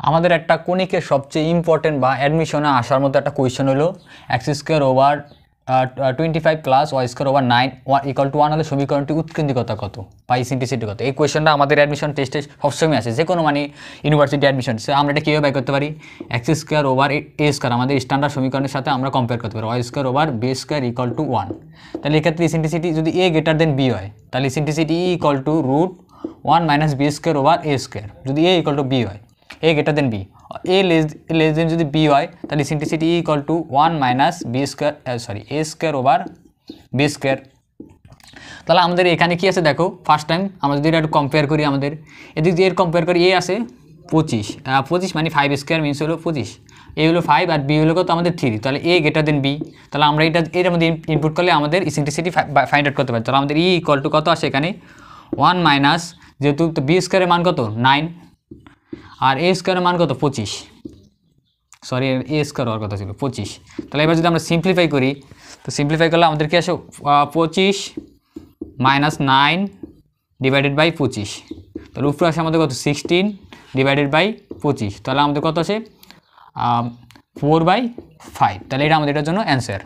আমাদের একটা কনিকের সবচেয়ে ইম্পর্টেন্ট বা অ্যাডমিশনে আসার মতো একটা কোয়েশ্চেন হলো x square over 25 plus y square over 9 equal to 1 হলে সমীকরণটি উৎকেন্দ্রিকতা কত বা ইসেন্ট্রিসিটি কত। এই কোয়েশ্চেনটা আমাদের অ্যাডমিশন টেস্টে সবসময় আসে, যে কোনো মানে ইউনিভার্সিটি অ্যাডমিশন। সে আমরা এটা কীভাবে বাই করতে পারি, x square over a square আমাদের স্ট্যান্ডার্ড সমীকরণের সাথে আমরা কম্পেয়ার করতে পারি, y square over b square equal to 1। তাহলে এক্ষেত্রে ইসেন্ট্রিসিটি যদি এ গ্রেটার দেন বি হয় তাহলে eccentricity equal to root 1 minus b square over a square, যদি এ ইকুয়াল টু বি হয়, a greater than b. A less than যদি b হয় তাহলে eccentricity equal to 1 minus b square a square over b square. তাহলে আমাদের এখানে কি আছে দেখো, ফার্স্ট টাইম আমরা যদি এটা একটু কম্পেয়ার করি, আমাদের এদিক দিয়ে কম্পেয়ার করি, এ আছে 25 মানে 5 স্কোয়ার মিনস হলো 25, এ হলো 5 আর বি হলো কত আমাদের 3, তাহলে এ গ্রেটার দেন বি। তাহলে আমরা এটার মধ্যে ইনপুট করলে আমাদের ইসেন্ট্রিসিটি ফাইন্ড আউট করতে পারি। তাহলে আমাদের ই ইকুয়াল টু কত আসে এখানে 1 মাইনাস, যেহেতু বি স্কোয়ারের মান কত 9 আর এ স্কোয়ারের মান কত 25, সরি এ স্কোয়ার হওয়ার কথা ছিল 25। তাহলে এবার যদি আমরা সিম্পলিফাই করি, তো সিম্পলিফাই করলে আমাদের কি আসে 25 মাইনাস 9 ডিভাইডেড বাই 25, তাহলে উপরে আসে আমাদের কত 16 ডিভাইডেড বাই 25, তাহলে আমাদের কত আসে 4/5। তাহলে এটা আমাদের এটার জন্য অ্যান্সার।